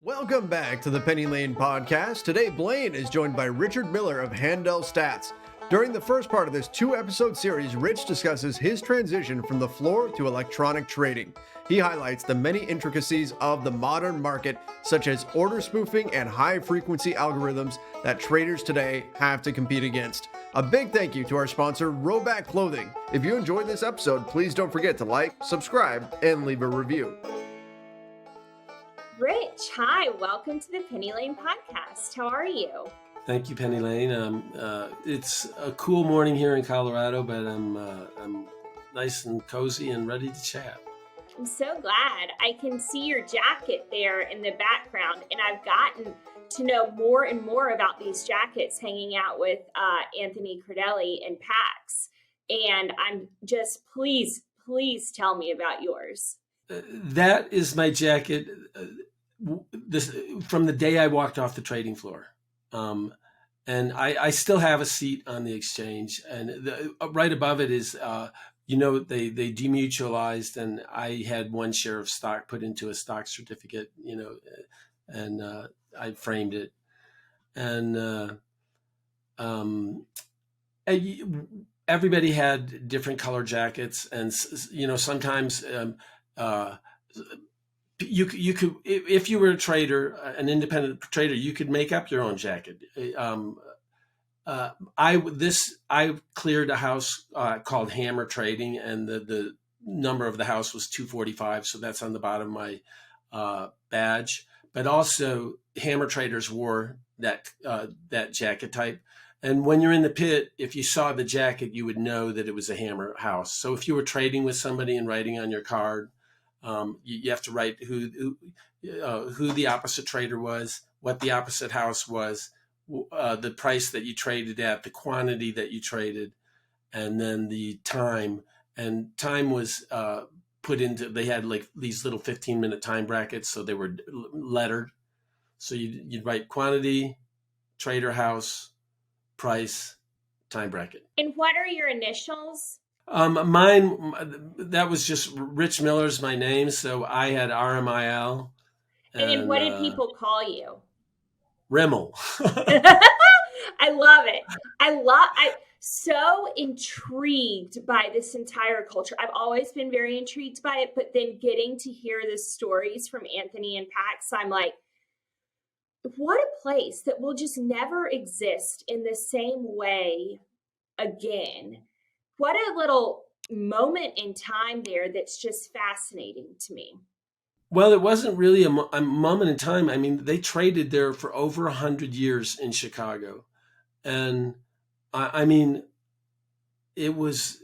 Welcome back to the Penny Lane podcast. Today, Blaine is joined by Richard Miller of Handel Stats. During the first part of this 2-episode series, Rich discusses his transition from the floor to electronic trading. He highlights the many intricacies of the modern market, such as order spoofing and high-frequency algorithms that traders today have to compete against. A big thank you to our sponsor, Rhoback Clothing. If you enjoyed this episode, please don't forget to like, subscribe, and leave a review. Rich, hi, welcome to the Penny Lane podcast. How are you? Thank you, Penny Lane. It's a cool morning here in Colorado, but I'm nice and cozy and ready to chat. I'm so glad. I can see your jacket there in the background, and I've gotten to know more and more about these jackets hanging out with Anthony Crudele and Pax. And I'm just, please tell me about yours. That is my jacket this from the day I walked off the trading floor. And I still have a seat on the exchange, and right above it is, they demutualized, and I had one share of stock put into a stock certificate, and I framed it. And everybody had different color jackets, and sometimes you could, if you were a trader, an independent trader, you could make up your own jacket. I cleared a house called Hammer Trading, and the number of the house was 245, so that's on the bottom of my badge. But also, Hammer traders wore that jacket type. And when you're in the pit, if you saw the jacket, you would know that it was a Hammer house. So if you were trading with somebody and writing on your card, you have to write who the opposite trader was, what the opposite house was, the price that you traded at, the quantity that you traded, and then the time. And time was put into, they had like these little 15-minute time brackets, so they were lettered. So you'd write quantity, trader house, price, time bracket. And what are your initials? Mine, that was just Rich Miller's my name, so I had RMIL. And then what did people call you? Rimmel. I love it. I'm so intrigued by this entire culture. I've always been very intrigued by it, but then getting to hear the stories from Anthony and Pax, I'm like, what a place that will just never exist in the same way again. What a little moment in time there that's just fascinating to me. Well, it wasn't really a moment in time. I mean, they traded there for over 100 years in Chicago. And I mean, it was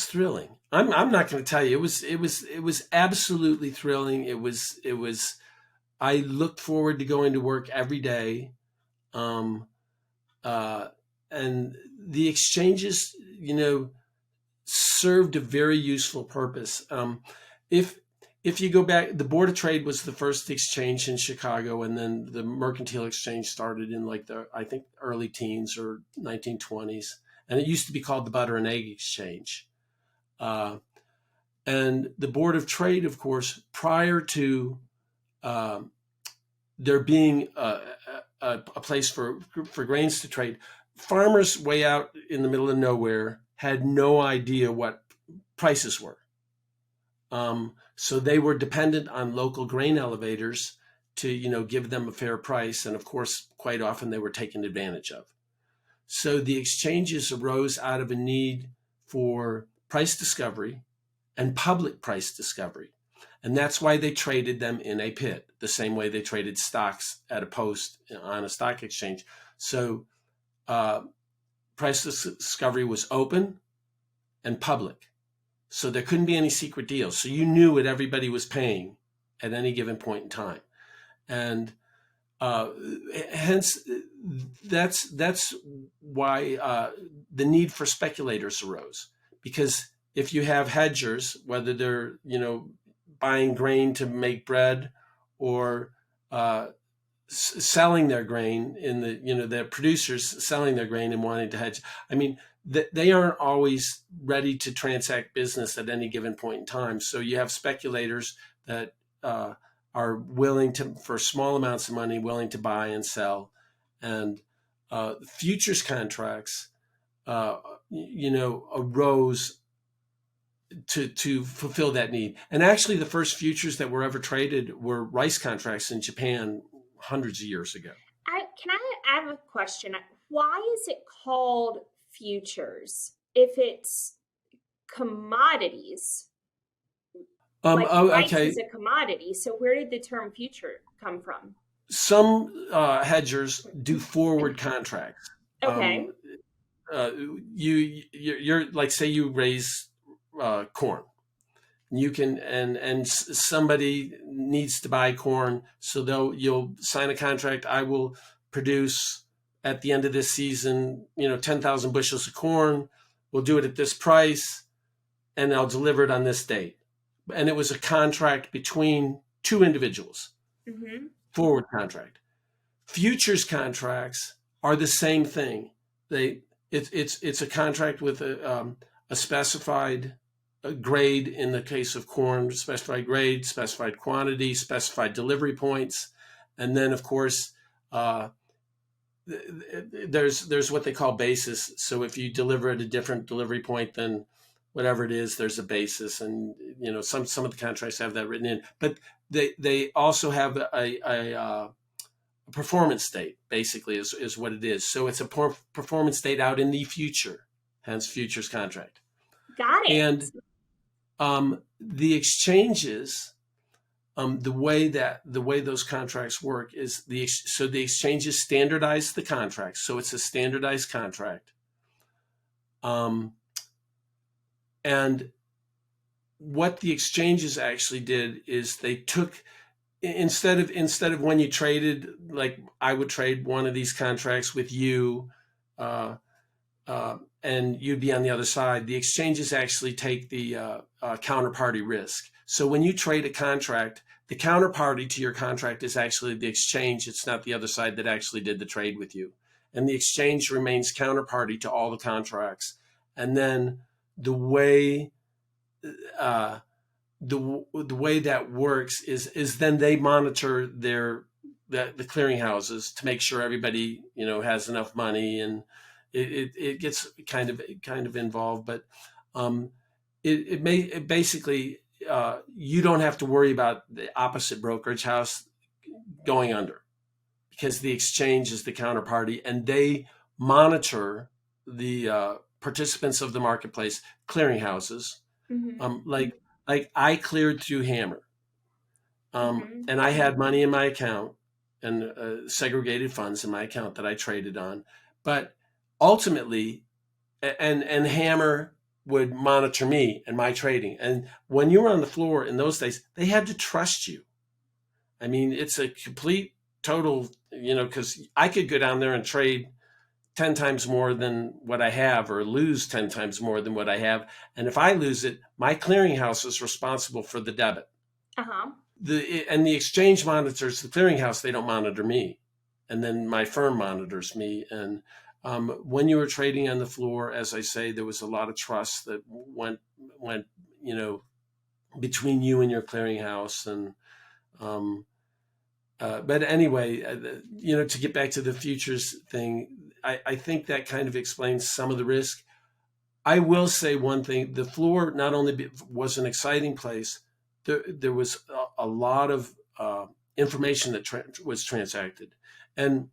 thrilling. I'm not going to tell you. It was absolutely thrilling. It was, I looked forward to going to work every day. And the exchanges, served a very useful purpose. If you go back, the Board of Trade was the first exchange in Chicago, and then the Mercantile Exchange started in I think early teens or 1920s, and it used to be called the Butter and Egg Exchange. And the Board of Trade, of course, prior to there being a place for grains to trade, farmers way out in the middle of nowhere had no idea what prices were. So they were dependent on local grain elevators to, give them a fair price. And of course, quite often they were taken advantage of. So the exchanges arose out of a need for price discovery and public price discovery. And that's why they traded them in a pit, the same way they traded stocks at a post on a stock exchange. So price discovery was open and public. So there couldn't be any secret deals. So you knew what everybody was paying at any given point in time. And hence, that's why the need for speculators arose. Because if you have hedgers, whether they're, buying grain to make bread or selling their grain in the producers selling their grain and wanting to hedge. I mean, they aren't always ready to transact business at any given point in time. So you have speculators that are willing to, for small amounts of money, willing to buy and sell. And futures contracts, arose to fulfill that need. And actually, the first futures that were ever traded were rice contracts in Japan hundreds of years ago. I have a question. Why is it called futures if it's commodities? Rice is a commodity. So where did the term future come from? Some hedgers do forward contracts. Okay. You're like, say you raise corn. You can, and somebody needs to buy corn, so you'll sign a contract. I will produce at the end of this season, 10,000 bushels of corn. We'll do it at this price, and I'll deliver it on this date. And it was a contract between two individuals. Mm-hmm. Forward contract. Futures contracts are the same thing. It's a contract with a specified grade in the case of corn, specified grade, specified quantity, specified delivery points, and then of course there's what they call basis. So if you deliver at a different delivery point than whatever it is, there's a basis, and some of the contracts have that written in. But they also have a performance date, basically, is what it is. So it's a performance date out in the future, hence futures contract. Got it. And the exchanges, the way those contracts work is the exchanges standardize the contract. So it's a standardized contract. And what the exchanges actually did is they took, instead of when you traded, like I would trade one of these contracts with you, and you'd be on the other side, the exchanges actually take the counterparty risk. So when you trade a contract, the counterparty to your contract is actually the exchange. It's not the other side that actually did the trade with you. And the exchange remains counterparty to all the contracts. And then the way that works is then they monitor the clearinghouses to make sure everybody has enough money, and it gets kind of involved, but it basically you don't have to worry about the opposite brokerage house going under, because the exchange is the counterparty and they monitor the participants of the marketplace, clearinghouses. Mm-hmm. Like I cleared through Hammer, Mm-hmm. and I had money in my account and segregated funds in my account that I traded on, but ultimately, and Hammer would monitor me and my trading. And when you were on the floor in those days, they had to trust you. I mean, it's a complete total, because I could go down there and trade 10 times more than what I have, or lose 10 times more than what I have. And if I lose it, my clearinghouse is responsible for the debit. Uh-huh. And the exchange monitors the clearinghouse. They don't monitor me. And then my firm monitors me. And when you were trading on the floor, as I say, there was a lot of trust that went between you and your clearinghouse. And but anyway, to get back to the futures thing, I think that kind of explains some of the risk. I will say one thing: the floor not only was an exciting place, there was a lot of information that was transacted, and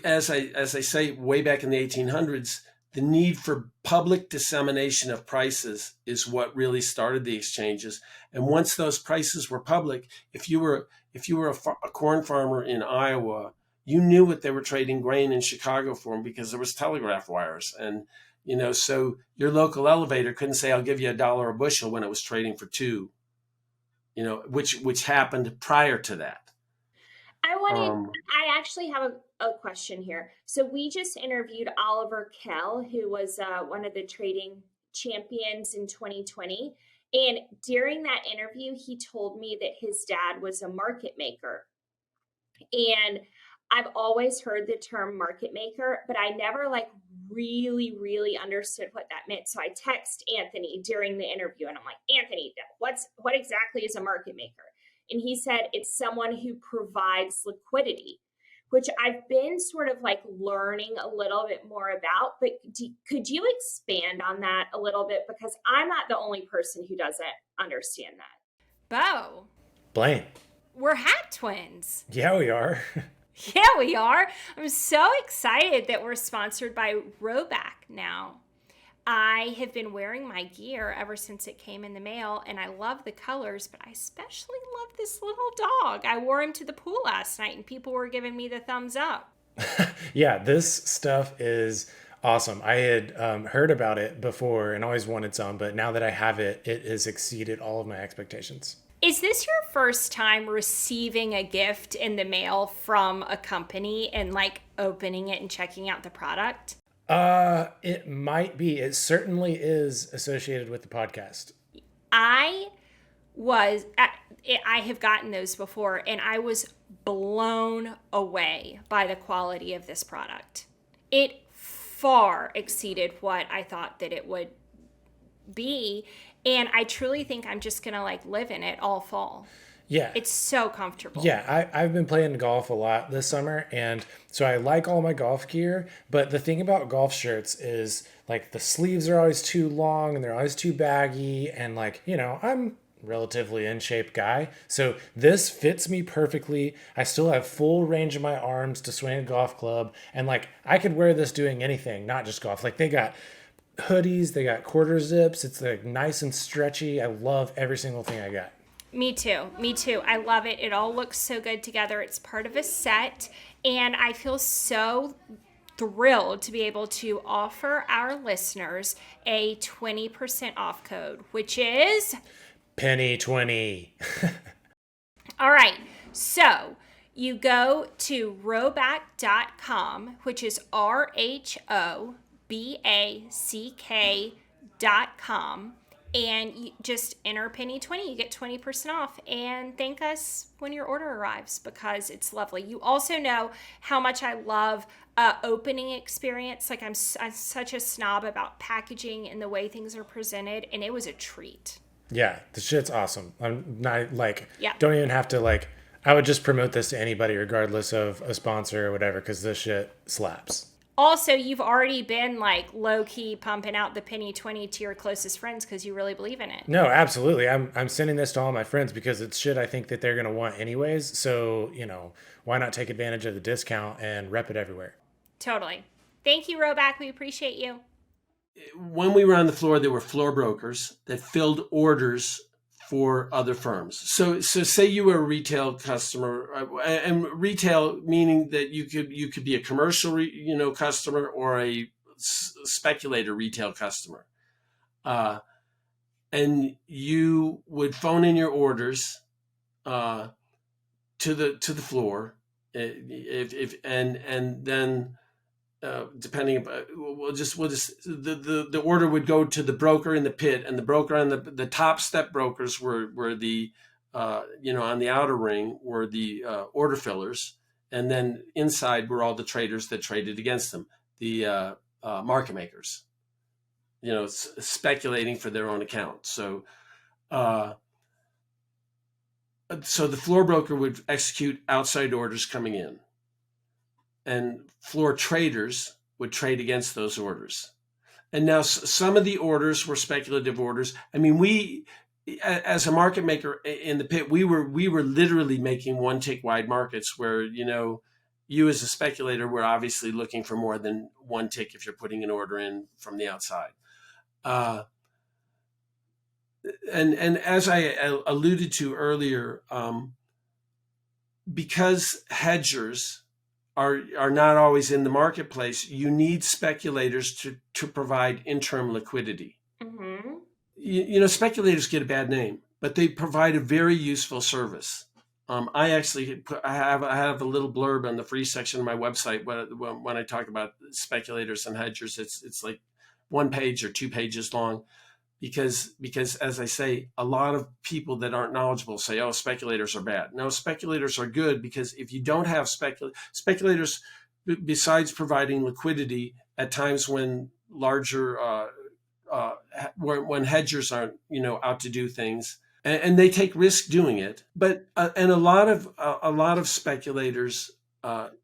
as I say, way back in the 1800s, the need for public dissemination of prices is what really started the exchanges. And once those prices were public, if you were a corn farmer in Iowa, you knew what they were trading grain in Chicago for, because there was telegraph wires. And, so your local elevator couldn't say, I'll give you $1 a bushel when it was trading for $2, which happened prior to that. I actually have a question here. So we just interviewed Oliver Kell, who was one of the trading champions in 2020. And during that interview, he told me that his dad was a market maker. And I've always heard the term market maker, but I never really, really understood what that meant. So I text Anthony during the interview and I'm like, Anthony, what exactly is a market maker? And he said it's someone who provides liquidity, which I've been sort of like learning a little bit more about. But could you expand on that a little bit? Because I'm not the only person who doesn't understand that. Bo, Blaine. we're hat twins. Yeah, we are. Yeah, we are. I'm so excited that we're sponsored by Rhoback now. I have been wearing my gear ever since it came in the mail, and I love the colors, but I especially love this little dog. I wore him to the pool last night, and people were giving me the thumbs up. Yeah, this stuff is awesome. I had heard about it before and always wanted some, but now that I have it, it has exceeded all of my expectations. Is this your first time receiving a gift in the mail from a company and like opening it and checking out the product? It might be. It certainly is associated with the podcast. I have gotten those before, and I was blown away by the quality of this product. It far exceeded what I thought that it would be, and I truly think I'm just gonna like live in it all fall. Yeah. It's so comfortable. Yeah, I've been playing golf a lot this summer, and so I like all my golf gear, but the thing about golf shirts is like the sleeves are always too long and they're always too baggy, and like, you know, I'm relatively in shape guy, so this fits me perfectly. I still have full range of my arms to swing a golf club, and like I could wear this doing anything, not just golf. Like they got hoodies, they got quarter zips, it's like nice and stretchy. I love every single thing I got. Me too. Me too. I love it. It all looks so good together. It's part of a set. And I feel so thrilled to be able to offer our listeners a 20% off code, which is Penny 20. all right. So you go to rhoback.com, which is RHOBACK.com. And you just enter Penny 20, you get 20% off, and thank us when your order arrives because it's lovely. You also know how much I love opening experience. Like I'm such a snob about packaging and the way things are presented, and it was a treat. Yeah, the shit's awesome. I'm not like, Yeah. Don't even have to like, I would just promote this to anybody regardless of a sponsor or whatever, because this shit slaps. Also, you've already been like low-key pumping out the Penny 20 to your closest friends because you really believe in it. No, absolutely. I'm sending this to all my friends because it's shit I think that they're going to want anyways. So, you know, why not take advantage of the discount and rep it everywhere? Totally. Thank you, Rhoback. We appreciate you. When we were on the floor, there were floor brokers that filled orders for other firms. So say you were a retail customer, and retail meaning that you could be a commercial customer or a speculator retail customer, and you would phone in your orders to the floor, and then. Depending, we'll just the order would go to the broker in the pit, and the broker on the top step brokers were the on the outer ring were the order fillers, and then inside were all the traders that traded against them, the market makers, speculating for their own account. So the floor broker would execute outside orders coming in, and floor traders would trade against those orders. And now some of the orders were speculative orders. I mean, we, as a market maker in the pit, we were literally making one tick wide markets where, you as a speculator were obviously looking for more than one tick if you're putting an order in from the outside. And as I alluded to earlier, because hedgers are not always in the marketplace, you need speculators to provide interim liquidity. Mm-hmm. Speculators get a bad name, but they provide a very useful service. I have a little blurb on the free section of my website when I talk about speculators and hedgers. It's like 1 page or 2 pages long. Because as I say, a lot of people that aren't knowledgeable say, oh, speculators are bad. No, speculators are good, because if you don't have speculators, besides providing liquidity at times when larger, when hedgers aren't, out to do things, and they take risk doing it. But and a lot of speculators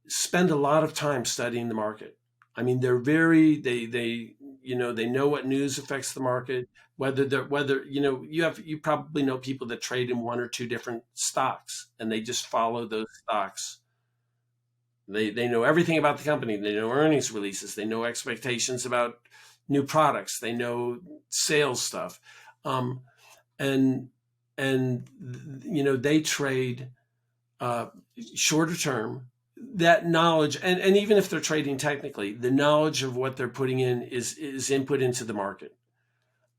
spend a lot of time studying the market. I mean, they know what news affects the market. Whether you probably know people that trade in one or two different stocks, and they just follow those stocks. They know everything about the company. They know earnings releases. They know expectations about new products. They know sales stuff, and they trade shorter term. That knowledge, and even if they're trading technically, the knowledge of what they're putting in is input into the market.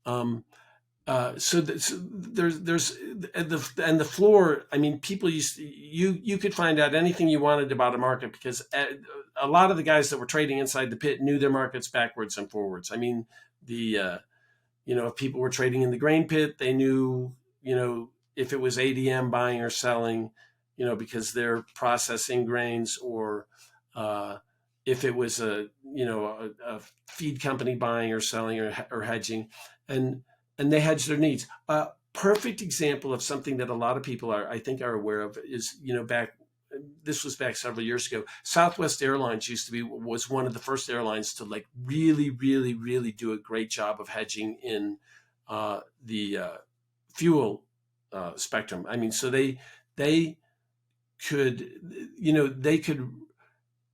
So there's the floor. I mean, people you could find out anything you wanted about a market because a lot of the guys that were trading inside the pit knew their markets backwards and forwards. I mean, if people were trading in the grain pit, they knew if it was ADM buying or selling, because they're processing grains, or if it was a feed company buying or selling or hedging, and they hedge their needs. Perfect example of something that a lot of people I think are aware of is, this was back several years ago. Southwest Airlines was one of the first airlines to like really, really, really do a great job of hedging in the fuel spectrum. I mean, so they could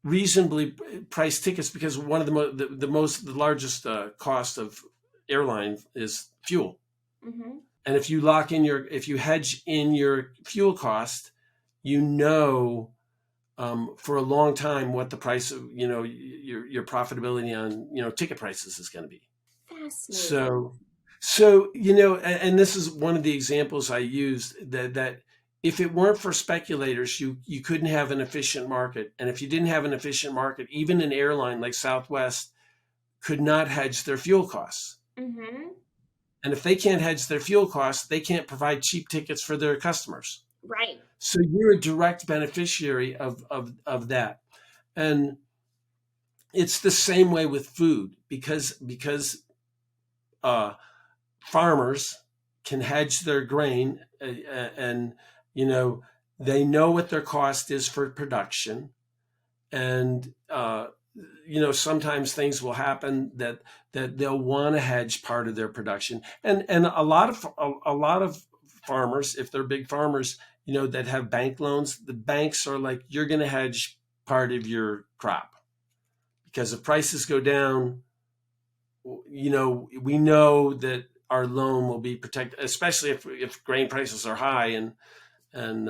reasonably price tickets because one of the largest cost of airline is fuel. Mm-hmm. And if you hedge in your fuel cost, for a long time what the price of your profitability on ticket prices is going to be. Fascinating. So and this is one of the examples I used that if it weren't for speculators, you couldn't have an efficient market. And if you didn't have an efficient market, even an airline like Southwest could not hedge their fuel costs. Mm-hmm. And if they can't hedge their fuel costs, they can't provide cheap tickets for their customers. Right. So you're a direct beneficiary of that. And it's the same way with food because farmers can hedge their grain and they know what their cost is for production. And sometimes things will happen that they'll want to hedge part of their production, and a lot of farmers, if they're big farmers, that have bank loans, the banks are like, you're going to hedge part of your crop because if prices go down, we know that our loan will be protected, especially if grain prices are high and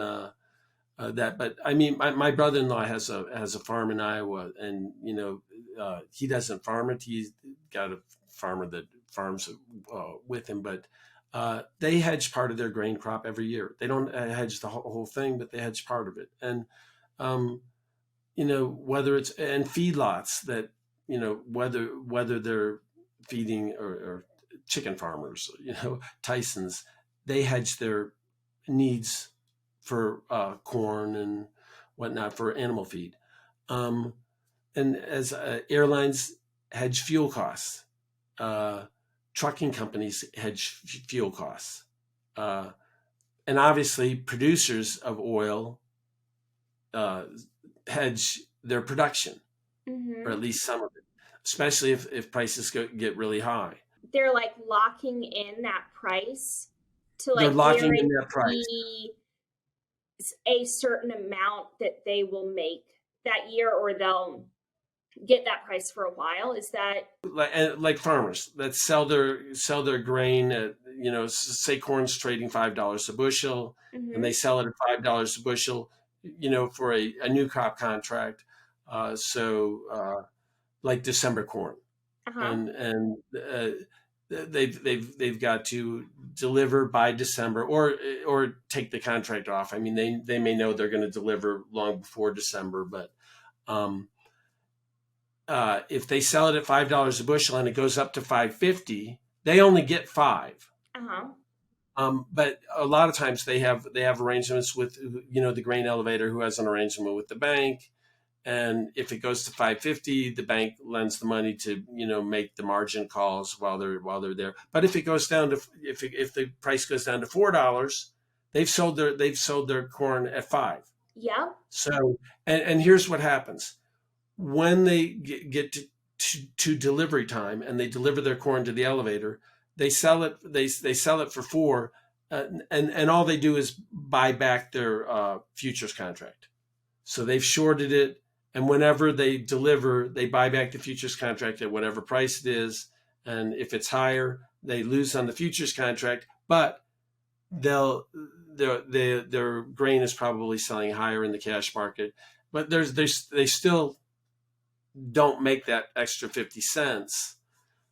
that. But I mean, my brother-in-law has a farm in Iowa, and he doesn't farm it. He's got a farmer that farms with him, but they hedge part of their grain crop every year. They don't hedge the whole thing, but they hedge part of it. And whether it's and feedlots that whether they're feeding or chicken farmers, Tyson's, they hedge their needs for corn and whatnot for animal feed. And as airlines hedge fuel costs, trucking companies hedge fuel costs. And obviously producers of oil hedge their production, Mm-hmm. or at least some of it, especially if prices get really high. They're like locking in that price to They're like locking in that price. guarantee a certain amount that they will make that year, or they'll get that price for a while. Is that like farmers that sell their grain at, say corn's trading $5 a bushel, mm-hmm. and they sell it at $5 a bushel, for a new crop contract. Like December corn, uh-huh. and they've got to deliver by December or take the contract off. I mean, they may know they're going to deliver long before December, but if they sell it at $5 a bushel and it goes up to $5.50, they only get $5. Uh-huh. But a lot of times they have arrangements with the grain elevator, who has an arrangement with the bank, And if it goes to 550, the bank lends the money to, make the margin calls while they're there. But if it goes down to, if the price goes down to $4, they've sold their corn at $5. Yeah. So, and here's what happens when they get to delivery time and they deliver their corn to the elevator, they sell it. They sell it for $4, and all they do is buy back their futures contract. So they've shorted it, and whenever they deliver, they buy back the futures contract at whatever price it is. And if it's higher, they lose on the futures contract, but their grain is probably selling higher in the cash market. But they still don't make that extra 50 cents.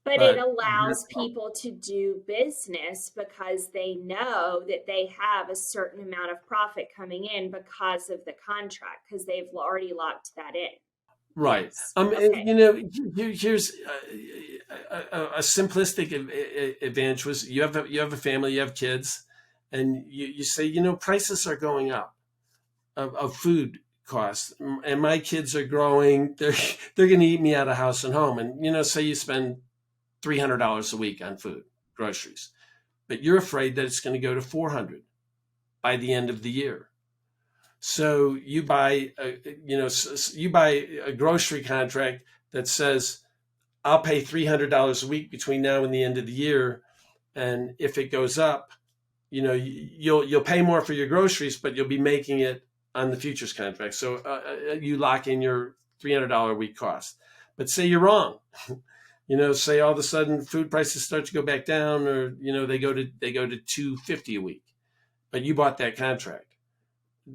But it allows people to do business because they know that they have a certain amount of profit coming in because of the contract, because they've already locked that in. Right. Yes. Okay. Here's a simplistic advantage was you have a family, you have kids, and you say, prices are going up of food costs, and my kids are growing. They're going to eat me out of house and home. And, say you spend $300 a week on food, groceries, but you're afraid that it's going to go to $400 by the end of the year. So you buy a grocery contract that says, I'll pay $300 a week between now and the end of the year. And if it goes up, you'll pay more for your groceries, but you'll be making it on the futures contract. So you lock in your $300 a week cost. But say you're wrong. Say all of a sudden food prices start to go back down, or they go to $250 a week, but you bought that contract,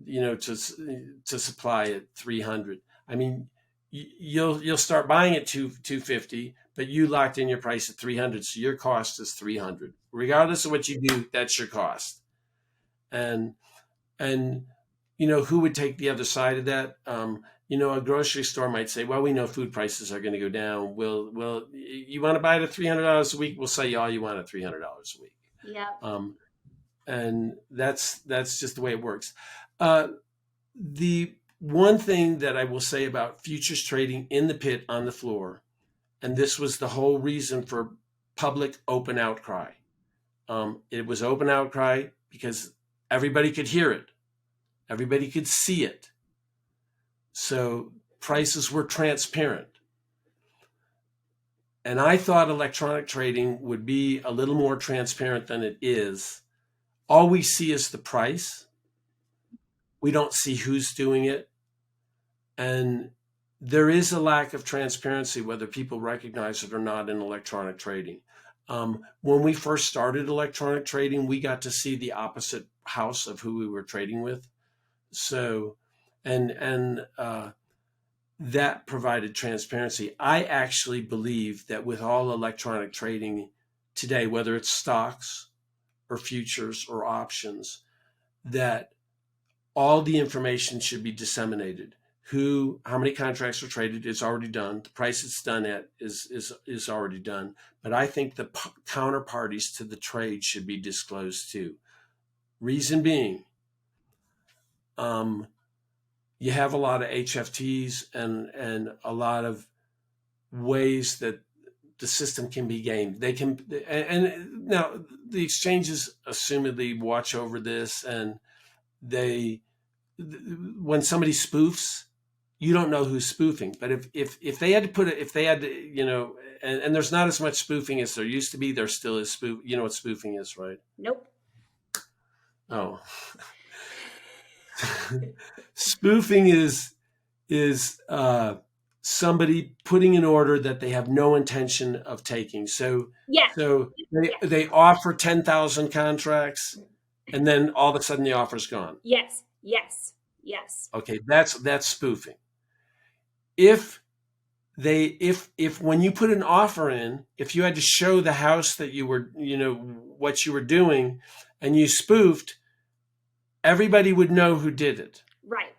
to supply at $300. I mean, you'll start buying at $250, but you locked in your price at $300, so your cost is $300. Regardless of what you do, that's your cost. And who would take the other side of that? A grocery store might say, well, we know food prices are going to go down. Well, you want to buy it at $300 a week? We'll sell you all you want at $300 a week. Yeah. And that's just the way it works. The one thing that I will say about futures trading in the pit on the floor, and this was the whole reason for public open outcry. It was open outcry because everybody could hear it. Everybody could see it. So prices were transparent. And I thought electronic trading would be a little more transparent than it is. All we see is the price. We don't see who's doing it. And there is a lack of transparency, whether people recognize it or not, in electronic trading. When we first started electronic trading, we got to see the opposite house of who we were trading with. So, and that provided transparency. I actually believe that with all electronic trading today, whether it's stocks or futures or options, that all the information should be disseminated. How many contracts are traded is already done. The price it's done at is already done. But I think the counterparties to the trade should be disclosed too. Reason being, you have a lot of HFTs and a lot of ways that the system can be gamed. They can, and now the exchanges assumedly watch over this, and when somebody spoofs, you don't know who's spoofing. But if they had to and there's not as much spoofing as there used to be, there still is spoof. You know what spoofing is, right? Nope. Oh. Spoofing is somebody putting an order that they have no intention of taking. So yes. So they offer 10,000 contracts, and then all of a sudden the offer's gone. Yes. Okay, that's spoofing. If when you put an offer in, if you had to show the house that you were, what you were doing, and you spoofed, everybody would know who did it. Right.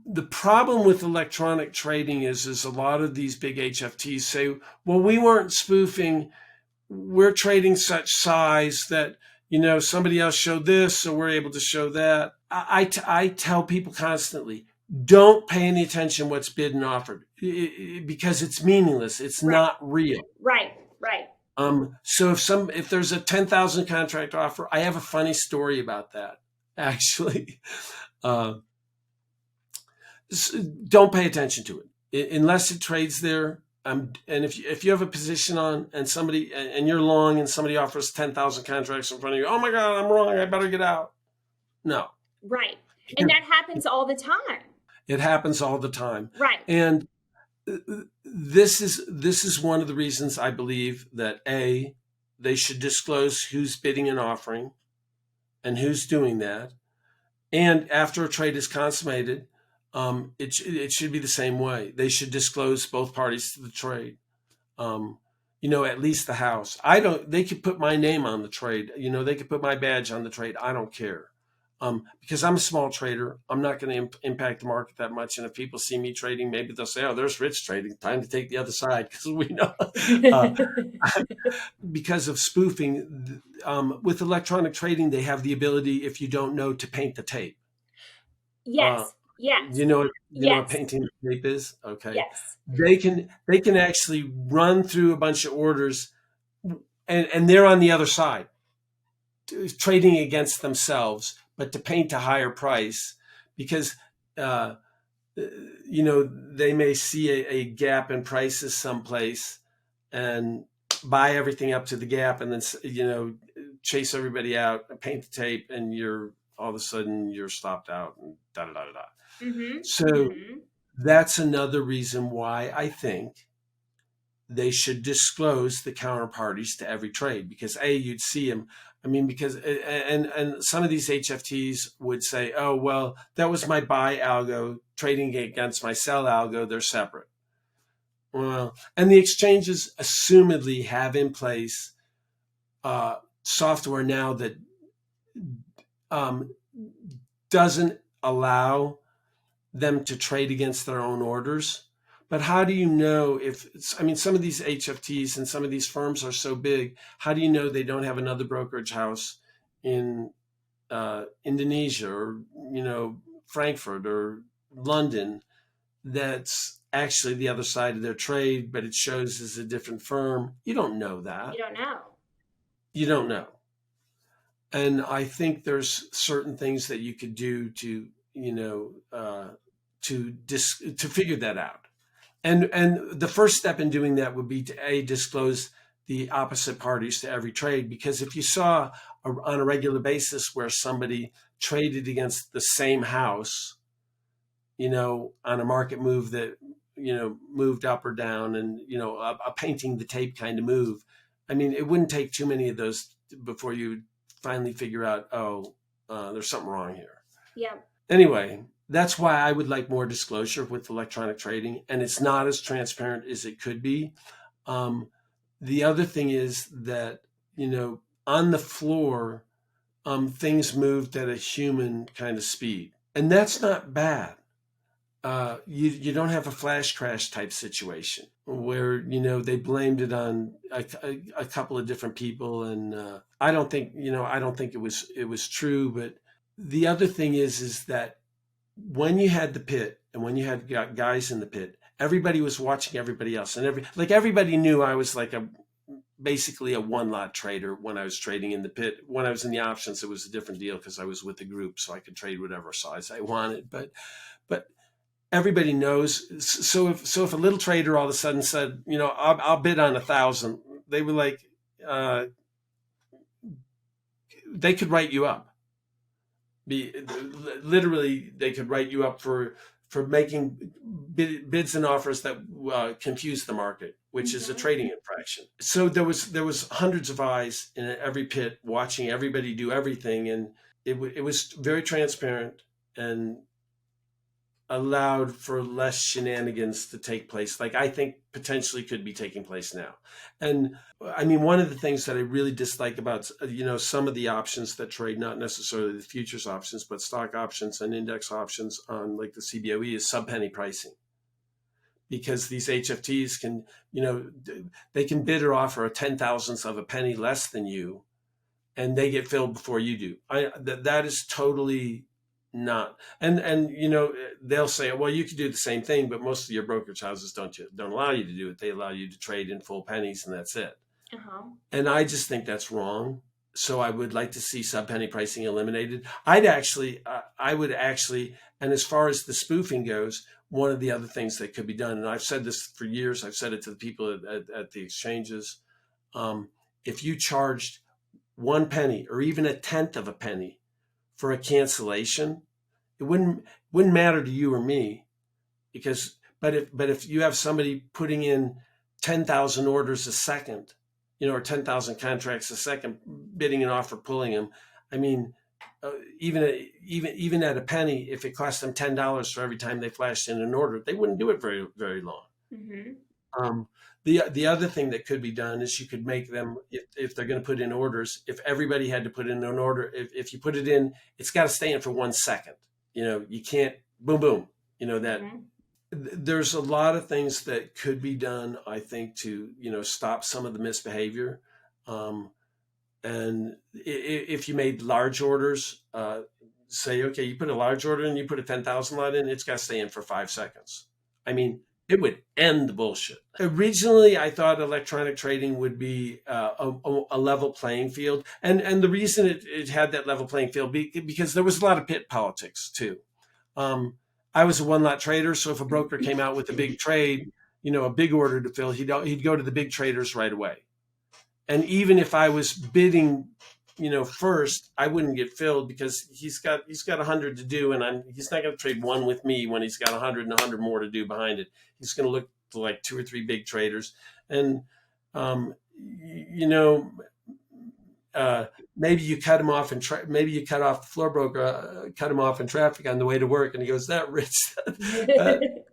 The problem with electronic trading is a lot of these big HFTs say, well, we weren't spoofing. We're trading such size that, somebody else showed this, so we're able to show that. I tell people constantly, don't pay any attention what's bid and offered because it's meaningless. It's Right. not real. Right. So if there's a 10,000 contract offer, I have a funny story about that, actually. Don't pay attention to it unless it trades there. And if you have a position on and you're long and somebody offers 10,000 contracts in front of you, oh my God, I'm wrong, I better get out. No. Right. And that happens all the time. It happens all the time. Right. And this is one of the reasons I believe that they should disclose who's bidding and offering and who's doing that. And after a trade is consummated, it should be the same way. They should disclose both parties to the trade. At least the house. They could put my name on the trade. They could put my badge on the trade. I don't care. Because I'm a small trader, I'm not going to impact the market that much. And if people see me trading, maybe they'll say, "Oh, there's Rich trading. Time to take the other side," because we know because of spoofing. With electronic trading, they have the ability, if you don't know, to paint the tape. Yes. Yes. You know Yes. what painting the tape is? Okay. Yes. They can actually run through a bunch of orders, and they're on the other side, trading against themselves, but to paint a higher price because, they may see a gap in prices someplace and buy everything up to the gap and then, chase everybody out, paint the tape, and all of a sudden you're stopped out and da-da-da-da-da. Mm-hmm. So that's another reason why I think they should disclose the counterparties to every trade because you'd see them. I mean, because and some of these HFTs would say, "Oh, well, that was my buy algo trading against my sell algo. They're separate." Well, and the exchanges assumedly have in place software now that doesn't allow them to trade against their own orders. But how do you know some of these HFTs and some of these firms are so big, how do you know they don't have another brokerage house in Indonesia or, Frankfurt or London that's actually the other side of their trade, but it shows as a different firm? You don't know that. You don't know. And I think there's certain things that you could do to, to figure that out. And the first step in doing that would be to disclose the opposite parties to every trade, because if you saw on a regular basis where somebody traded against the same house, on a market move that, moved up or down and, a painting the tape kind of move, I mean, it wouldn't take too many of those before you finally figure out, there's something wrong here. Yeah. Anyway, that's why I would like more disclosure with electronic trading, and it's not as transparent as it could be. The other thing is that, on the floor, things moved at a human kind of speed, and that's not bad. You don't have a flash crash type situation where, they blamed it on a couple of different people. And I don't think it was true. But the other thing is that when you had the pit and when you had guys in the pit, everybody was watching everybody else, and everybody knew I was like basically a one lot trader when I was trading in the pit. When I was in the options, it was a different deal because I was with the group, so I could trade whatever size I wanted. But everybody knows. So if a little trader all of a sudden said, I'll bid on 1,000, they were like, they could write you up. Literally, they could write you up for making bids and offers that confuse the market, which is a trading infraction. So there was hundreds of eyes in every pit watching everybody do everything, and it was very transparent and allowed for less shenanigans to take place, like I think potentially could be taking place now. And I mean, one of the things that I really dislike about, some of the options that trade, not necessarily the futures options, but stock options and index options on like the CBOE, is sub-penny pricing. Because these HFTs can, they can bid or offer a 10,000th of a penny less than you, and they get filled before you do. That is totally not. And they'll say, well, you could do the same thing, but most of your brokerage houses don't allow you to do it. They allow you to trade in full pennies, and that's it. Uh-huh. And I just think that's wrong. So I would like to see sub penny pricing eliminated. I would actually, and as far as the spoofing goes, one of the other things that could be done, and I've said this for years, I've said it to the people at the exchanges, if you charged 1 penny or even 1/10 of a penny for a cancellation, it wouldn't matter to you or me, but if you have somebody putting in 10,000 orders a second, or 10,000 contracts a second, bidding an offer, pulling them. I mean, even at a penny, if it cost them $10 for every time they flashed in an order, they wouldn't do it very, very long. Mm-hmm. The other thing that could be done is you could make them, if they're going to put in orders, if everybody had to put in an order, if you put it in, it's got to stay in for 1 second. You can't boom, boom, that. Mm-hmm. There's a lot of things that could be done, I think, to, stop some of the misbehavior. And if you made large orders, say, okay, you put a large order and you put a 10,000 lot in, it's got to stay in for 5 seconds. I mean, it would end the bullshit. Originally, I thought electronic trading would be a level playing field. And the reason it had that level playing field, because there was a lot of pit politics too. I was a 1-lot trader, so if a broker came out with a big trade, a big order to fill, he'd go to the big traders right away. And even if I was bidding, first, I wouldn't get filled because he's got 100 to do, and he's not going to trade one with me when he's got 100 and 100 more to do behind it. He's going to look to like 2 or 3 big traders, and maybe you cut him off maybe you cut off the floor broker, cut him off in traffic on the way to work, and he goes, "That Rich, that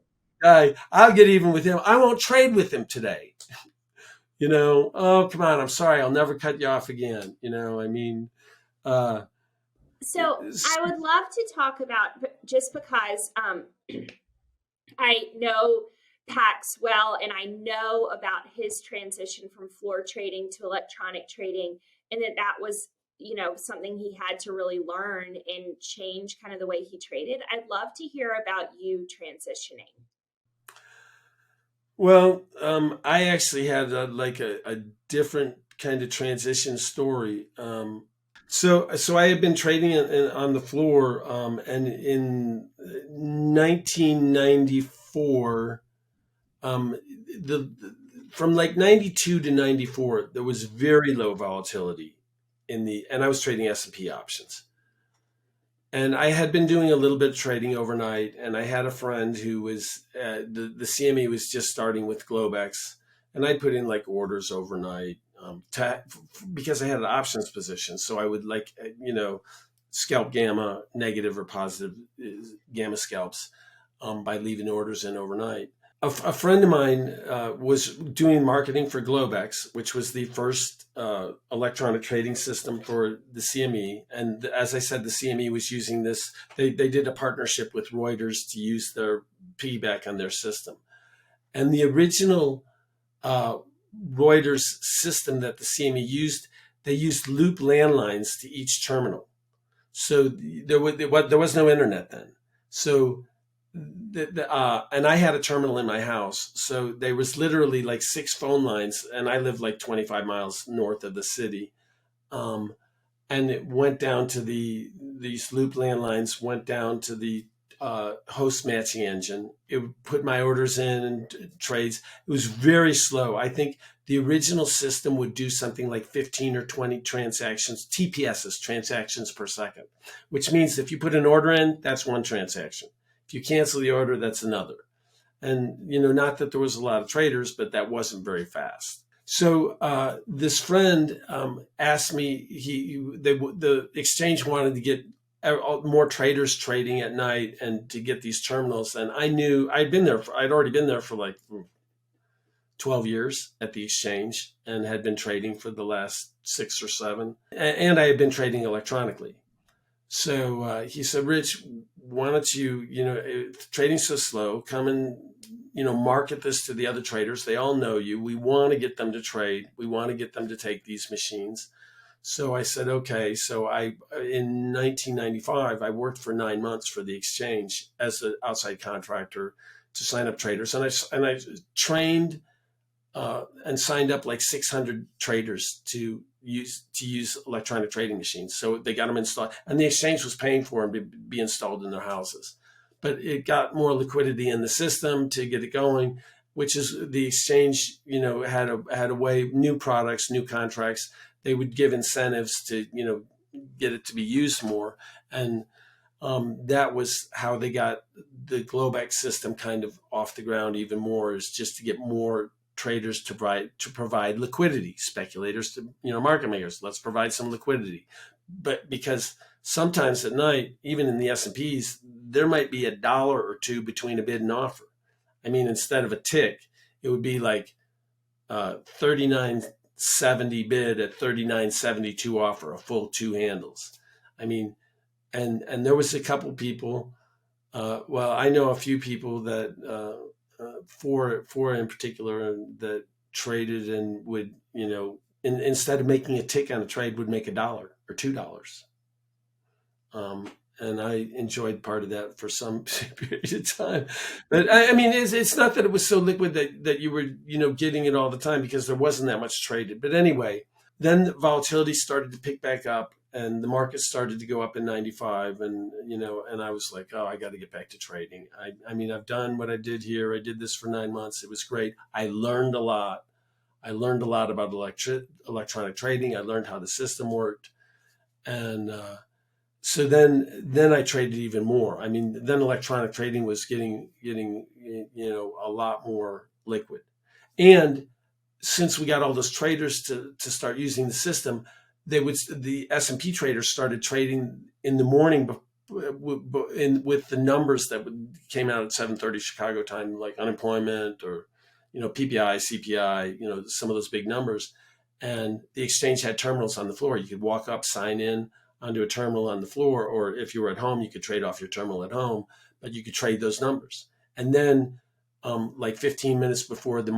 guy, I'll get even with him. I won't trade with him today." Oh, come on, I'm sorry, I'll never cut you off again. I mean, so I would love to talk about, just because I know Pax well, and I know about his transition from floor trading to electronic trading, and that was, something he had to really learn and change kind of the way he traded. I'd love to hear about you transitioning. Well, I actually had a different kind of transition story. So I had been trading on the floor, and in 1994, from like 92 to 94, there was very low volatility and I was trading S&P options. And I had been doing a little bit of trading overnight, and I had a friend who was, the CME was just starting with Globex, and I'd put in like orders overnight because I had an options position. So I would scalp gamma, negative or positive gamma scalps by leaving orders in overnight. A friend of mine was doing marketing for Globex, which was the first electronic trading system for the CME. And as I said, the CME was using this. They did a partnership with Reuters to use their piggyback on their system. And the original Reuters system that the CME used, they used loop landlines to each terminal. So there was no internet then. So and I had a terminal in my house. So there was literally like 6 phone lines, and I lived like 25 miles north of the city. And it went down to these loop landlines, went down to the host matching engine. It would put my orders in and trades. It was very slow. I think the original system would do something like 15 or 20 transactions, TPSs, transactions per second, which means if you put an order in, that's 1 transaction. If you cancel the order, that's another. And, not that there was a lot of traders, but that wasn't very fast. So this friend asked me, the exchange wanted to get more traders trading at night and to get these terminals. And I knew I'd already been there for like 12 years at the exchange and had been trading for the last 6 or 7. And I had been trading electronically. So he said, "Rich, why don't you, trading's so slow, come and, market this to the other traders. They all know you. We want to get them to trade. We want to get them to take these machines. So I said, okay. So in 1995, I worked for 9 months for the exchange as an outside contractor to sign up traders, and I trained and signed up like 600 traders to use electronic trading machines. So they got them installed, and the exchange was paying for them to be installed in their houses. But it got more liquidity in the system to get it going, which is the exchange, had a way, new products, new contracts. They would give incentives to, get it to be used more. And that was how they got the Rhoback system kind of off the ground even more, is just to get more traders to provide liquidity, speculators to, market makers. Let's provide some liquidity. But because sometimes at night, even in the S&Ps, there might be $1 or $2 between a bid and offer. I mean, instead of a tick, it would be like 39.70 bid at 39.72 offer, a full 2 handles. I mean, and there was a couple people. I know a few people that four in particular that traded and would, instead of making a tick on a trade, would make $1 or $2. And I enjoyed part of that for some period of time. But I mean, it's not that it was so liquid that you were, getting it all the time, because there wasn't that much traded. But anyway, then the volatility started to pick back up, and the market started to go up in 95. And, and I was like, oh, I got to get back to trading. I mean, I've done what I did here. I did this for 9 months. It was great. I learned a lot. I learned a lot about electronic trading. I learned how the system worked. And, so then I traded even more. I mean, then electronic trading was getting a lot more liquid. And since we got all those traders to start using the system, the S&P traders started trading in the morning with the numbers that came out at 7:30 Chicago time, like unemployment or PPI, CPI, some of those big numbers. And the exchange had terminals on the floor. You could walk up, sign in onto a terminal on the floor, or if you were at home, you could trade off your terminal at home, but you could trade those numbers. And then like 15 minutes before the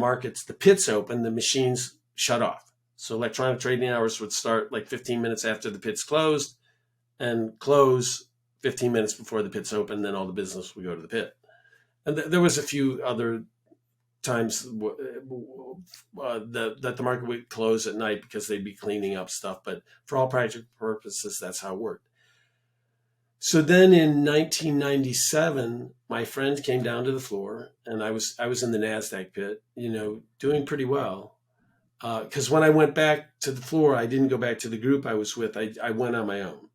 pits open, the machines shut off. So electronic trading hours would start like 15 minutes after the pits closed and close 15 minutes before the pits open. Then all the business would go to the pit. And there was a few other times that the market would close at night because they'd be cleaning up stuff. But for all practical purposes, that's how it worked. So then in 1997, my friend came down to the floor, and I was in the NASDAQ pit, doing pretty well. Because when I went back to the floor, I didn't go back to the group I was with. I went on my own,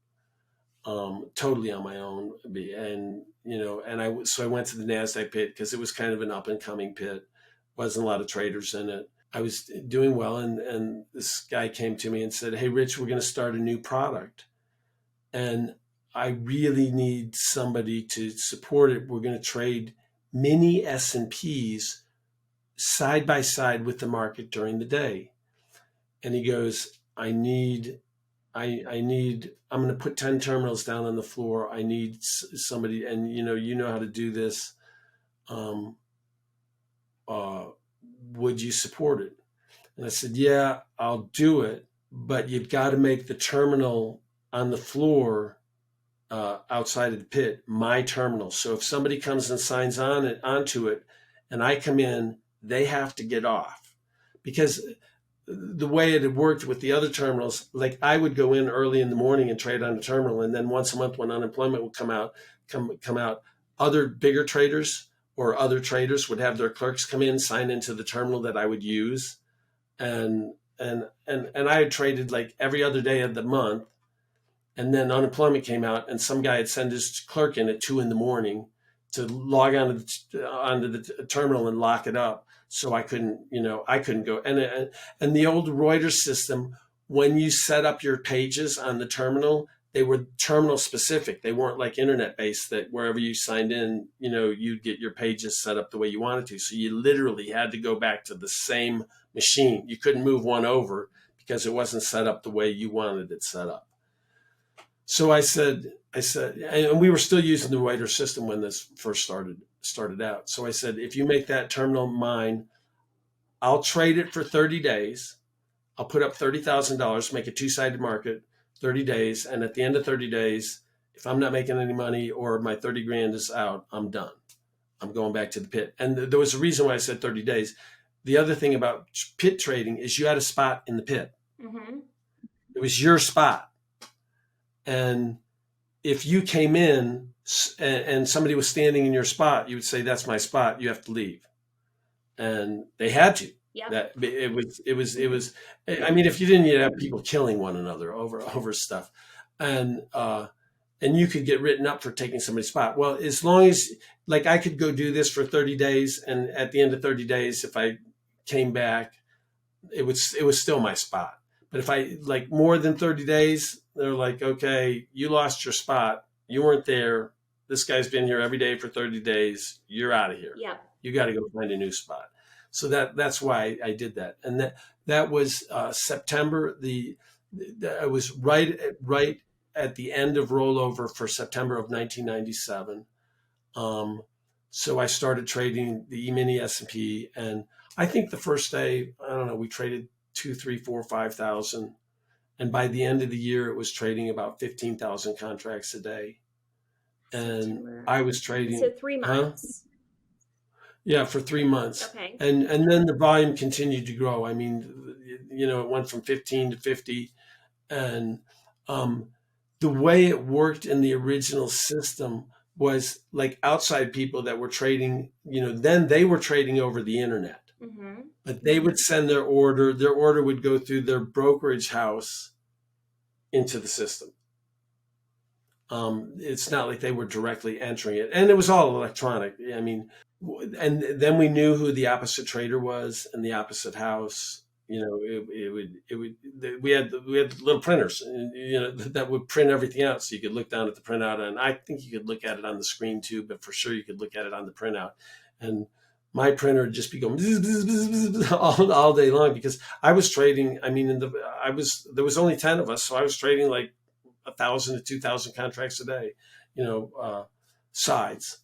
totally on my own. And, so I went to the NASDAQ pit because it was kind of an up and coming pit. Wasn't a lot of traders in it. I was doing well. And this guy came to me and said, "Hey, Rich, we're going to start a new product. And I really need somebody to support it. We're going to trade mini S&Ps side by side with the market during the day." And he goes, I'm going to put 10 terminals down on the floor. I need somebody, and you know how to do this. Would you support it? And I said, yeah, I'll do it, but you've got to make the terminal on the floor outside of the pit my terminal. So if somebody comes and signs onto it and I come in, they have to get off. Because the way it had worked with the other terminals, like I would go in early in the morning and trade on the terminal, and then once a month when unemployment would come out, other bigger traders or other traders would have their clerks come in, sign into the terminal that I would use, and I had traded like every other day of the month, and then unemployment came out, and some guy had sent his clerk in at 2 a.m. to log onto the terminal and lock it up. So I couldn't go. And the old Reuters system, when you set up your pages on the terminal, they were terminal specific. They weren't like internet based that wherever you signed in, you'd get your pages set up the way you wanted to. So you literally had to go back to the same machine. You couldn't move one over because it wasn't set up the way you wanted it set up. So I said, and we were still using the Reuters system when this first started out. So I said, if you make that terminal mine, I'll trade it for 30 days. I'll put up $30,000, make a two-sided market, 30 days. And at the end of 30 days, if I'm not making any money or my 30 grand is out, I'm done. I'm going back to the pit. And there was a reason why I said 30 days. The other thing about pit trading is you had a spot in the pit. Mm-hmm. It was your spot. And if you came in and somebody was standing in your spot, you would say, that's my spot. You have to leave. And they had to. Yep. That it was. I mean, if you didn't, you'd have people killing one another over stuff. And you could get written up for taking somebody's spot. Well, as long as, like, I could go do this for 30 days. And at the end of 30 days, if I came back, it was still my spot. But if I, like, more than 30 days, they're like, okay, you lost your spot. You weren't there. This guy's been here every day for 30 days. You're out of here. Yeah. You got to go find a new spot. So that's why I did that. And that was September. I was right at the end of rollover for September of 1997. So I started trading the E-mini S&P, and I think the first day, I don't know, we traded 2, 3, 4, 5,000. And by the end of the year, it was trading about 15,000 contracts a day. And September. I was trading. So 3 months. Yeah, for 3 months. Okay. And then the volume continued to grow. I mean, it went from 15 to 50. And the way it worked in the original system was like outside people that were trading, then they were trading over the internet. Mm-hmm. But they would send their order would go through their brokerage house into the system. It's not like they were directly entering it. And it was all electronic. I mean, and then we knew who the opposite trader was and the opposite house. We had little printers, that would print everything out. So you could look down at the printout, and I think you could look at it on the screen too, but for sure you could look at it on the printout. And my printer would just be going bzz, bzz, bzz, bzz, all day long, because I was trading. I mean, there was only 10 of us, so I was trading like 1,000 to 2,000 contracts a day, sides,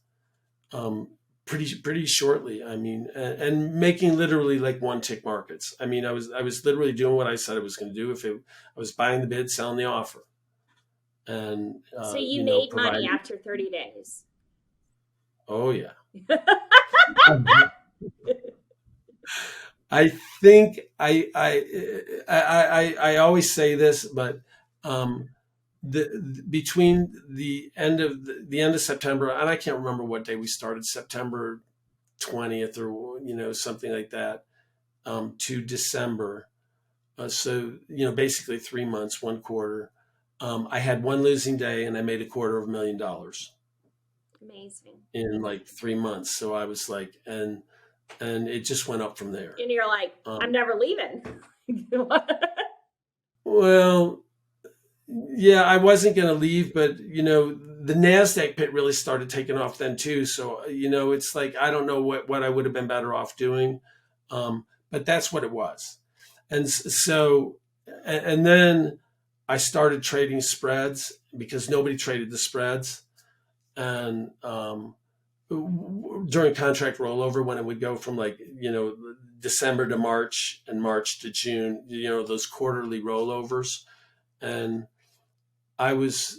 pretty shortly. I mean, and making literally like one tick markets. I mean, I was literally doing what I said I was going to do. I was buying the bid, selling the offer. And so you made money after 30 days. Oh yeah. I think I always say this, but between the end of September, and I can't remember what day we started, September 20th or something like that, to December. So basically 3 months, 1 quarter. I had one losing day, and I made $250,000. Amazing. In like 3 months. So I was like, and it just went up from there. And you're like, I'm never leaving. Well, yeah, I wasn't going to leave, but the NASDAQ pit really started taking off then too. So, it's like, I don't know what I would have been better off doing. But that's what it was. And so, and then I started trading spreads because nobody traded the spreads. And during contract rollover, when it would go from like, December to March and March to June, those quarterly rollovers. And I was,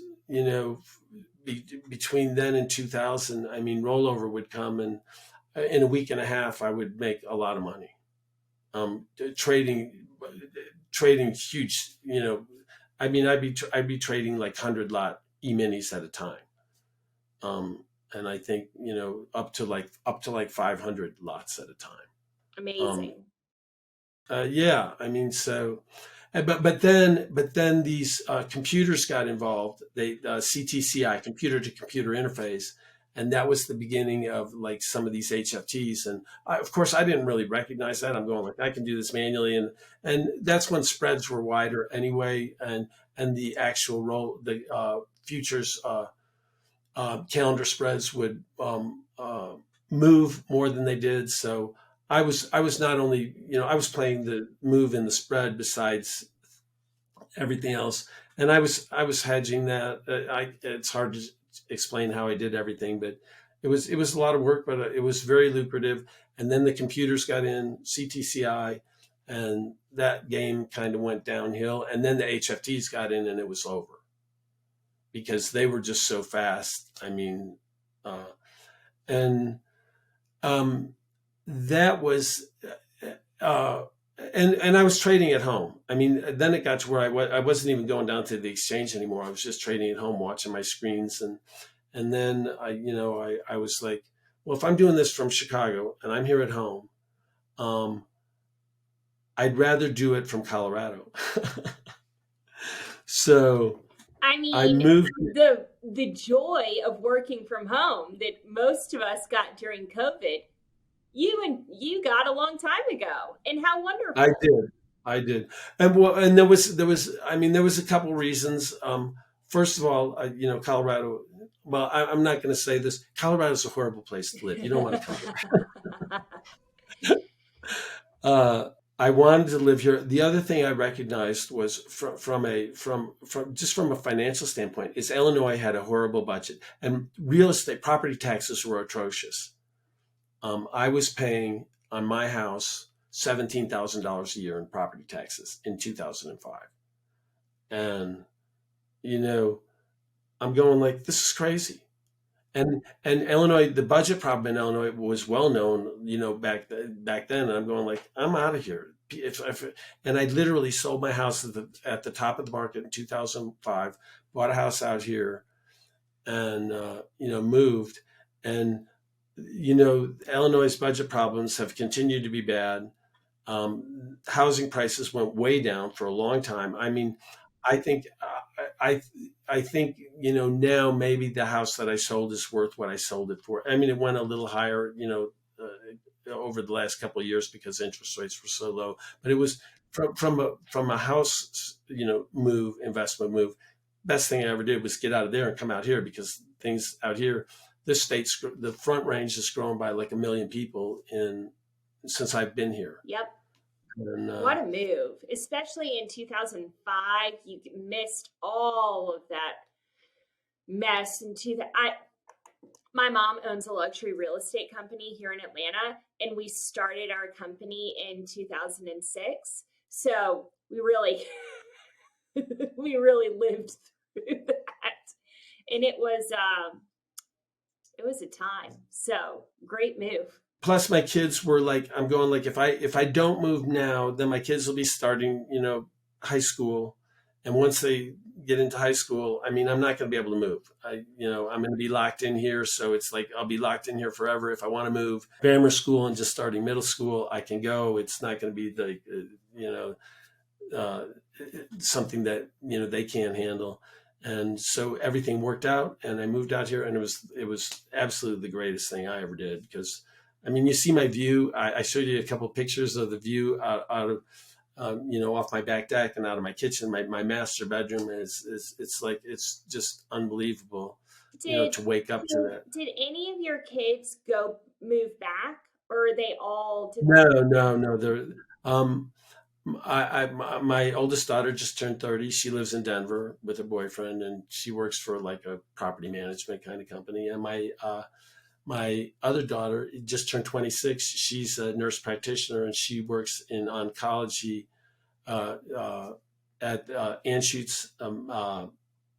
between then and 2000, I mean, rollover would come, and in a week and a half, I would make a lot of money. Trading huge, I mean, I'd be trading like 100 lot E-minis at a time. And I think, up to like 500 lots at a time. Amazing. Yeah. I mean, so, but then these computers got involved. They CTCI, computer to computer interface, and that was the beginning of like some of these HFTs. And of course, I didn't really recognize that. I'm going like, I can do this manually, and that's when spreads were wider anyway, and the actual futures calendar spreads would move more than they did. So I was not only, I was playing the move in the spread besides everything else. And I was hedging that. It's hard to explain how I did everything, but it was a lot of work, but it was very lucrative. And then the computers got in, CTCI, And that game kind of went downhill. And then the HFTs got in and it was over because they were just so fast. I mean, and that was, and I was trading at home. I mean, then it got to where I wasn't even going down to the exchange anymore. I was just trading at home, watching my screens. And then I was like, well, if I'm doing this from Chicago and I'm here at home, I'd rather do it from Colorado. So I mean, the joy of working from home that most of us got during COVID, you got a long time ago, and how wonderful. I did. And there was a couple reasons. First of all, Colorado, well, I'm not going to say this. Colorado's a horrible place to live. You don't want to come here. I wanted to live here. The other thing I recognized was from a financial standpoint is Illinois had a horrible budget, and real estate property taxes were atrocious. I was paying on my house $17,000 a year in property taxes in 2005, and I'm going like, this is crazy. And Illinois, the budget problem in Illinois was well known, back then. And I'm going like, I'm out of here. And I literally sold my house at the top of the market in 2005, bought a house out here, and moved. And Illinois' budget problems have continued to be bad. Housing prices went way down for a long time. I mean, I think now maybe the house that I sold is worth what I sold it for. I mean, it went a little higher, over the last couple of years because interest rates were so low. But it was from a house, investment move. Best thing I ever did was get out of there and come out here, because things out here, the Front Range has grown by like 1 million people since I've been here. Yep. And, what a move, especially in 2005. You missed all of that mess. My mom owns a luxury real estate company here in Atlanta, and we started our company in 2006. So we really, we really lived through that, and it was a time. So great move. Plus, my kids were like, I'm going like, if I don't move now, then my kids will be starting, high school, and once they get into high school, I mean, I'm not going to be able to move. I'm going to be locked in here, so it's like I'll be locked in here forever. If I want to move grammar school and just starting middle school, I can go. It's not going to be something that they can't handle. And so everything worked out, and I moved out here, and it was absolutely the greatest thing I ever did, because. I mean, you see my view. I showed you a couple of pictures of the view out of, off my back deck and out of my kitchen. My master bedroom it's like, it's just unbelievable, to wake up to that. Did any of your kids move back, or are they all? No. They're, my oldest daughter just turned 30. She lives in Denver with her boyfriend, and she works for like a property management kind of company. And my other daughter just turned 26. She's a nurse practitioner, and she works in oncology at Anschutz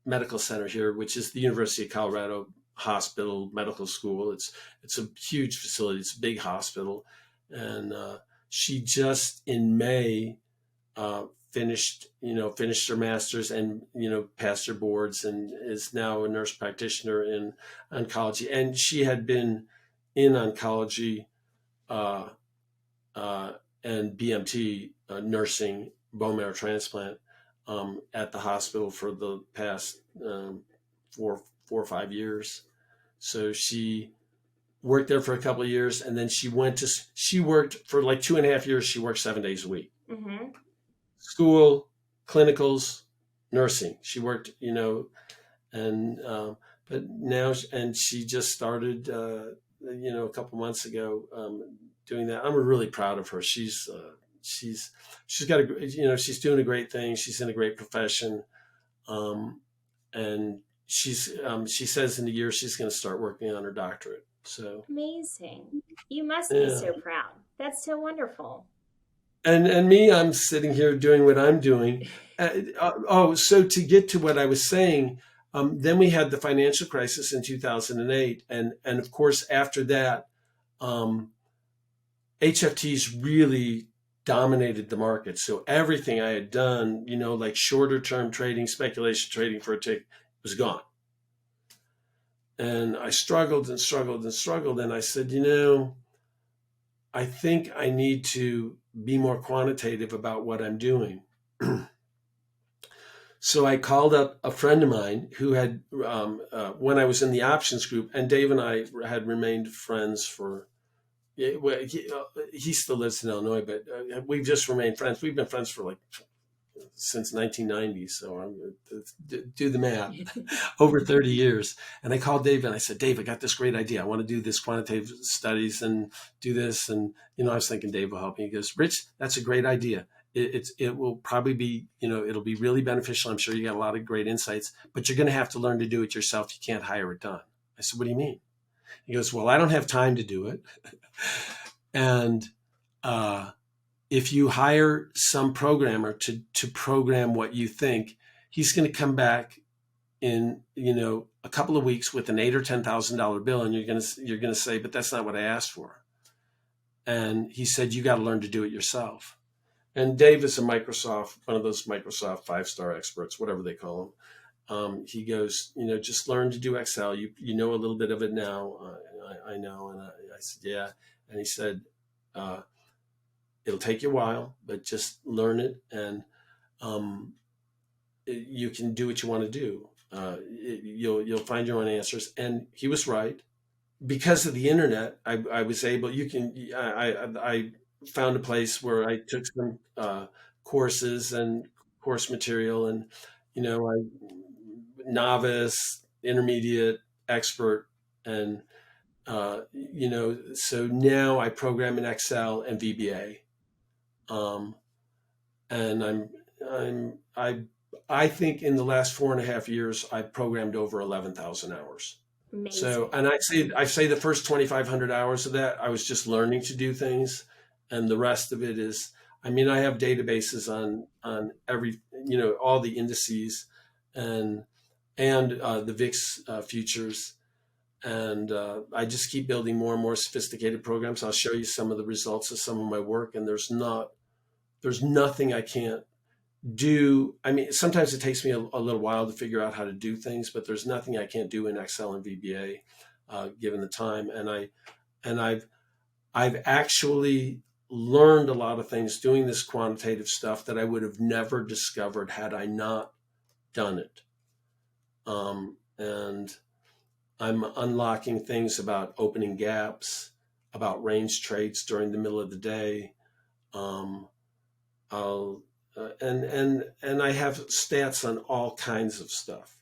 Medical Center here, which is the University of Colorado Hospital Medical School. It's a huge facility. It's a big hospital, and she just in May finished her master's and passed her boards, and is now a nurse practitioner in oncology. And she had been in oncology and BMT nursing bone marrow transplant at the hospital for the past 4 or 5 years. So she worked there for a couple of years, and then she worked for like 2.5 years. She worked 7 days a week. Mm-hmm. School, clinicals, nursing. She worked, and but now, and she just started, a couple months ago, doing that. I'm really proud of her. She's got she's doing a great thing. She's in a great profession, and she says in a year she's going to start working on her doctorate. So amazing! You must be so proud. That's so wonderful. And me, I'm sitting here doing what I'm doing. So to get to what I was saying, then we had the financial crisis in 2008, and of course after that, HFTs really dominated the market. So everything I had done, like shorter term trading, speculation trading for a tick, was gone. And I struggled and struggled and struggled, and I said, I think I need to be more quantitative about what I'm doing. So I called up a friend of mine who had, when I was in the options group, and Dave and I had remained friends for, he still lives in Illinois, but we've just remained friends. We've been friends for since 1990. So I'm do the math, over 30 years. And I called Dave and I said, Dave, I got this great idea. I want to do this quantitative studies and do this. And, I was thinking Dave will help me. He goes, Rich, that's a great idea. It will probably be, it'll be really beneficial. I'm sure you got a lot of great insights, but you're going to have to learn to do it yourself. You can't hire it done. I said, what do you mean? He goes, well, I don't have time to do it. And, if you hire some programmer to program what you think, he's going to come back in, a couple of weeks with an $8,000 or $10,000 bill. And you're going to say, but that's not what I asked for. And he said, you got to learn to do it yourself. And Dave is one of those Microsoft 5-star experts, whatever they call them. He goes, just learn to do Excel. You know a little bit of it now. I know. And I said, yeah. And he said, it'll take you a while, but just learn it, and you can do what you want to do. You'll find your own answers. And he was right. Because of the internet, I was able. I found a place where I took some courses and course material, and I novice, intermediate, expert, and so now I program in Excel and VBA. And I think in the last 4.5 years, I've programmed over 11,000 hours. Amazing. So, and I say the first 2,500 hours of that, I was just learning to do things. And the rest of it is, I have databases on every, all the indices and the VIX futures. And I just keep building more and more sophisticated programs. I'll show you some of the results of some of my work. And there's nothing I can't do. Sometimes it takes me a little while to figure out how to do things, but there's nothing I can't do in Excel and VBA, given the time. And I've actually learned a lot of things doing this quantitative stuff that I would have never discovered had I not done it. And I'm unlocking things about opening gaps, about range trades during the middle of the day. And I have stats on all kinds of stuff.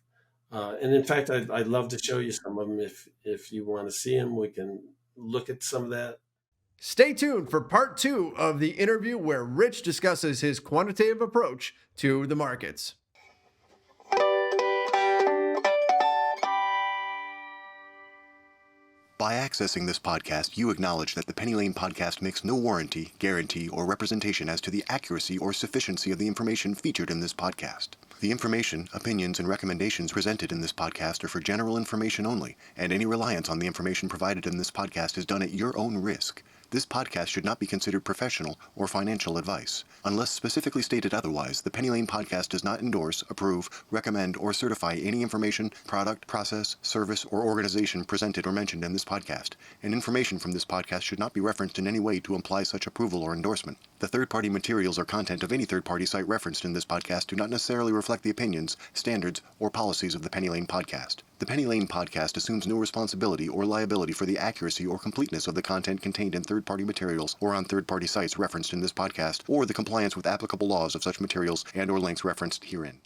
And in fact, I'd love to show you some of them. If you want to see them, we can look at some of that. Stay tuned for part 2 of the interview where Rich discusses his quantitative approach to the markets. By accessing this podcast, you acknowledge that the Penny Lane podcast makes no warranty, guarantee, or representation as to the accuracy or sufficiency of the information featured in this podcast. The information, opinions, and recommendations presented in this podcast are for general information only, and any reliance on the information provided in this podcast is done at your own risk. This podcast should not be considered professional or financial advice. Unless specifically stated otherwise, the Penny Lane podcast does not endorse, approve, recommend, or certify any information, product, process, service, or organization presented or mentioned in this podcast, and information from this podcast should not be referenced in any way to imply such approval or endorsement. The third-party materials or content of any third-party site referenced in this podcast do not necessarily reflect the opinions, standards, or policies of the Penny Lane podcast. The Penny Lane podcast assumes no responsibility or liability for the accuracy or completeness of the content contained in third-party materials or on third-party sites referenced in this podcast, or the compliance with applicable laws of such materials and/or links referenced herein.